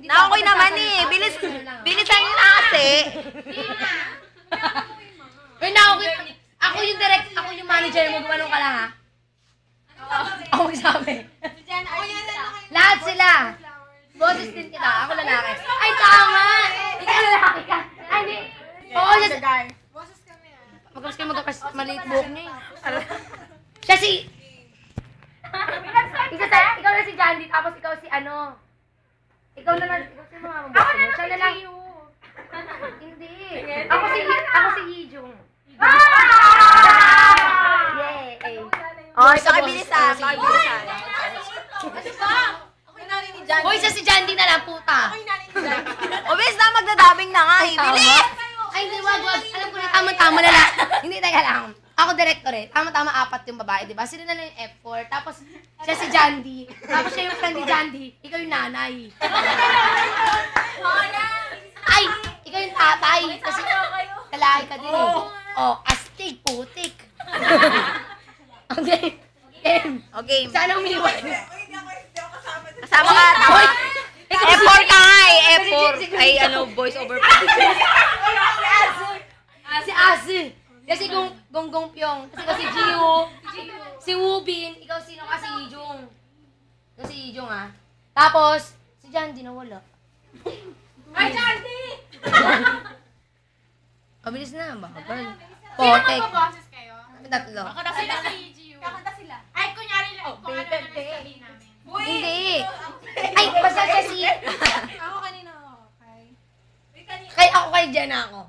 Nakakoy naman eh. Bilisan nyo na kasi. Uy, nakakoy. Ako yung direct, ako yung manager mo. Gumanong ka lang ha? Ako magsabi. Lahat sila. Boses din kita. Ako lalaki. Ay, tama! Ikaw lalaki ka. Ay, hindi. Oo, siya. Boses kami ah. Magkakas kayo magkakas maliit buhok niya eh. Siya si... Ikaw na si Jandy, tapos ikaw si ano. Ikaw na lang, ikaw si mga mabuti mo. Siya na lang. Hindi. Ako si Yijong. Yay! Oh, pakibilisan. Pakibilisan. Hoy, siya si Jandy na lang, puta. O, bis na magdadabing na nga eh. Bilis! Ay, hindi, wag. Alam ko na, tama-tama na lang. Hindi, teka lang. Ako director eh. Tama-tama, 4 yung babae, di ba? Sila na lang yung F4. Tapos, siya si Jandy. Tapos siya yung friend ni Jandy. Ikaw yung nanay. Ay, ikaw yung tatay. Kasi lalaki ka din eh. Oh, astig, putik. Okay. Okay. Sana umiwan. Kasama ka. Hoy! F4 ka nga eh. F4. Ay, voice over. Si Asi. Kasi Gonggong Pyong. Kasi ikaw si Jiu. Si Wubin. Ikaw sino ka? Si Yijong. Ikaw si Yijong ah. Tapos, si Jandy nawala. Ay, Jandy! Mabilis na. Bakal. Sino Potek. magbaboses kayo? Kami tatlo. Sino si Gio? Kakanta sila. Ay, kunyari lang. Kung ano na sabihin namin. Hindi. Ay, basta siya si... Ako kanina ako. Kay ako kay Jenna ako.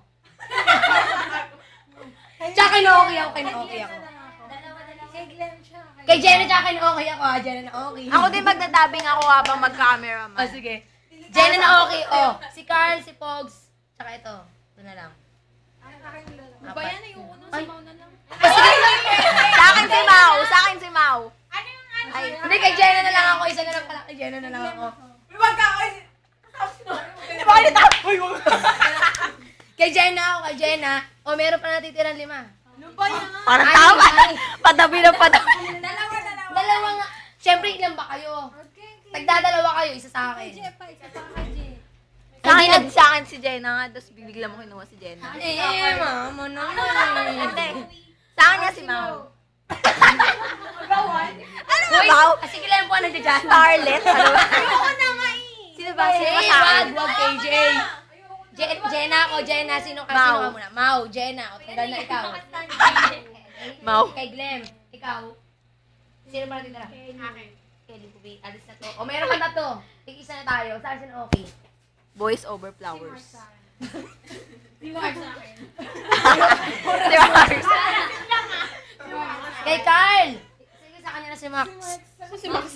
Tsaka kay Naoki ako. Kay Naoki ako. Kay Glenn siya. Kay Jenna tsaka kay Naoki ako. Jenna Naoki. Ako din magdadabing ako habang mag-cameraman. Oh, sige. Jenna Naoki. Oh, si Carl, si Pogs. Tsaka ito. Ito na lang. Ba yan? Ayoko nung Ay. sumaw na lang. Sa akin si Mau. Sa akin si Mau. Ano yung ano? Ay, Hindi, kay Jenna na lang ako. Isa na lang pala. Kay Jenna na lang ako. Kay Jenna ako. Kay Jenna. O, meron pa natitiran 5. Ano ba yan? parang Ay, tama. ay. Patabi na patabi. Dalawa nga. Siyempre, ilan ba kayo? Nagdadalawa kayo. Isa sa akin. Sa akin si Jenna nga, tapos bibigla mo kinuha si Jenna. Mama naman. Hindi. Sa akin nga si Mau. Ano ba, Hoy, Mau? sige lang po nandiyan dyan. Starlet? Ano ba? Ayoko na nga eh. Sino ba? Sino ba Hey, sa akin? wag KJ. Jenna ako, Jenna. Sino ka? Mau. Sino ka muna? Mau, Jenna. O, tanggal na ikaw. Mau. Kay Glem. Ikaw. Sino ba natitira? Akin. Kelly Kubi. Alis na to. O, meron pa na to. Tig-isa na tayo. Saan sino okay? Voice over flowers. Di ba sa akin? Di ba? Kay Carl. Sige, sa kanya na si Max. Si Max.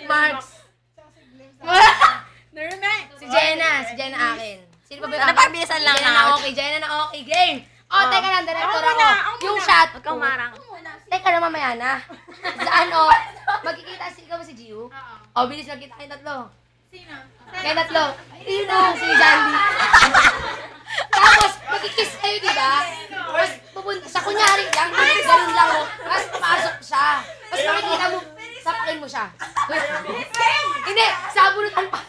Max. Nerman. Si Jenna akin. Sino pa ba yung Ano, pabilisan lang Jenna na. na okay, Jenna na okay. Game. O, teka lang, director Ako ako. muna, ako Yung muna. shot Huwag ko. kang marang. Teka na, mamaya na. Saan magkikita si ikaw ba si Gio? Oo. O, bilis magkita kayong tatlo. Sino? Kaya tatlo. Sino? Si Jandy. Tapos, magkikiss kayo, di ba? Tapos, pupunta sa kunyari lang, ganun lang mo. Tapos, papasok siya. Tapos, makikita mo, sapakin mo siya. Hindi, sabunutan pa.